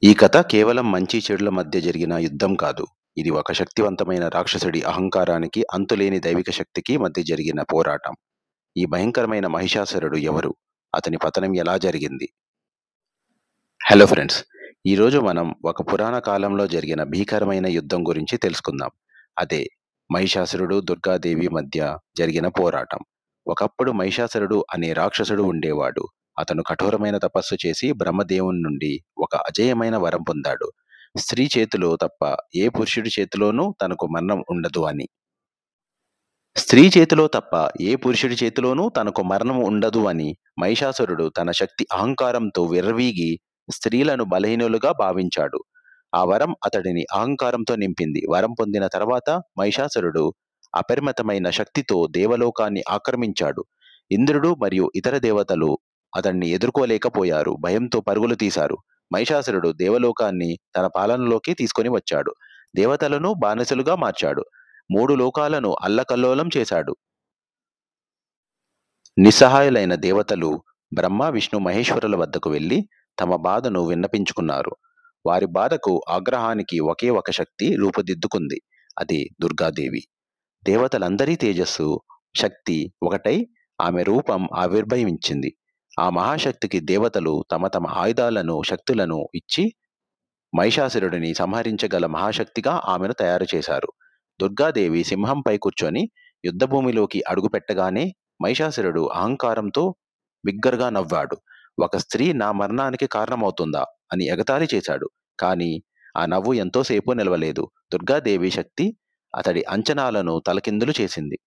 ఈ కథ కేవలం మంచి చెడుల మధ్య జరిగిన యుద్ధం కాదు. ఇది ఒక శక్తివంతమైన రాక్షసుడి అహంకారానికి, అంతులేని దైవిక శక్తికి మధ్య జరిగిన పోరాటం. ఈ భయంకరమైన మహిషాసురుడు ఎవరు? అతని పతనం ఎలా జరిగింది? Hello friends. ఈరోజు మనం ఒక పురాణ కాలంలో జరిగిన భీకరమైన యుద్ధం గురించి తెలుసుకుందాం. అదే మహిషాసురుడు, దుర్గాదేవి మధ్య జరిగిన పోరాటం. ఒకప్పుడు మహిషాసురుడు అనే రాక్షసుడు ఉండేవాడు. అతను కఠోరమైన తపస్సు చేసి బ్రహ్మదేవుని నుండి ఒక అజేయమైన వరం పొందాడు. స్త్రీ చేతిలో తప్ప ఏ పురుషుడి చేతిలోనూ తనకు మరణం ఉండదు అని. స్త్రీ చేతిలో తప్ప ఏ పురుషుడి చేతిలోనూ తనకు మరణం ఉండదు అని మహిషాసురుడు తన శక్తి అహంకారంతో విర్రవీగి స్త్రీలను బలహీనులుగా భావించాడు. ఆ వరం అతడిని అహంకారంతో నింపింది. వరం పొందిన తర్వాత మహిషాసురుడు అపరిమితమైన శక్తితో దేవలోకాన్ని ఆక్రమించాడు. ఇంద్రుడు మరియు ఇతర దేవతలు అతన్ని ఎదుర్కోలేకపోయారు. భయంతో పరుగులు తీశారు. మహిషాసురుడు దేవలోకాన్ని తన పాలనలోకి తీసుకొని వచ్చాడు. దేవతలను బానిసలుగా మార్చాడు. మూడు లోకాలను అల్లకల్లోలం చేశాడు. నిస్సహాయులైన దేవతలు బ్రహ్మ, విష్ణు, మహేశ్వరుల వద్దకు వెళ్లి తమ బాధను విన్నపించుకున్నారు. వారి బాధకు, ఆగ్రహానికి ఒకే ఒక శక్తి రూపుదిద్దుకుంది. అది దుర్గాదేవి. దేవతలందరి తేజస్సు, శక్తి ఒకటై ఆమె రూపం ఆవిర్భవించింది. ఆ మహాశక్తికి దేవతలు తమ తమ ఆయుధాలను, శక్తులను ఇచ్చి మహిషాసురుడిని సంహరించగల మహాశక్తిగా ఆమెను తయారు చేశారు. దుర్గాదేవి సింహంపై కూర్చొని యుద్ధభూమిలోకి అడుగుపెట్టగానే మహిషాసురుడు అహంకారంతో బిగ్గరగా నవ్వాడు. ఒక స్త్రీ నా మరణానికి కారణమవుతుందా అని ఎగతాళి చేశాడు. కానీ ఆ నవ్వు ఎంతోసేపు నిలవలేదు. దుర్గాదేవి శక్తి అతడి అంచనాలను తలకిందులు చేసింది.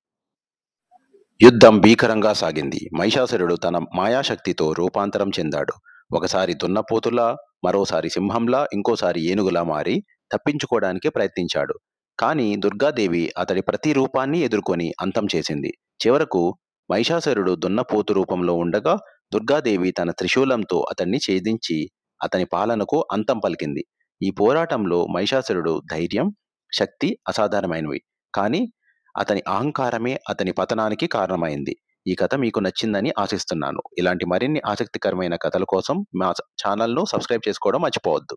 యుద్ధం భీకరంగా సాగింది. మహిషాసురుడు తన మాయాశక్తితో రూపాంతరం చెందాడు. ఒకసారి దున్నపోతులా, మరోసారి సింహంలా, ఇంకోసారి ఏనుగులా మారి తప్పించుకోవడానికి ప్రయత్నించాడు. కానీ దుర్గాదేవి అతడి ప్రతి రూపాన్ని ఎదుర్కొని అంతం చేసింది. చివరకు మహిషాసురుడు దున్నపోతు రూపంలో ఉండగా దుర్గాదేవి తన త్రిశూలంతో అతన్ని ఛేదించి అతని పాలనకు అంతం పలికింది. ఈ పోరాటంలో మహిషాసురుడు ధైర్యం, శక్తి అసాధారణమైనవి. కానీ అతని అహంకారమే అతని పతనానికి కారణమైంది. ఈ కథ మీకు నచ్చిందని ఆశిస్తున్నాను. ఇలాంటి మరిన్ని ఆసక్తికరమైన కథల కోసం మా ఛానల్‌ను సబ్స్క్రైబ్ చేసుకోవడం మర్చిపోవద్దు.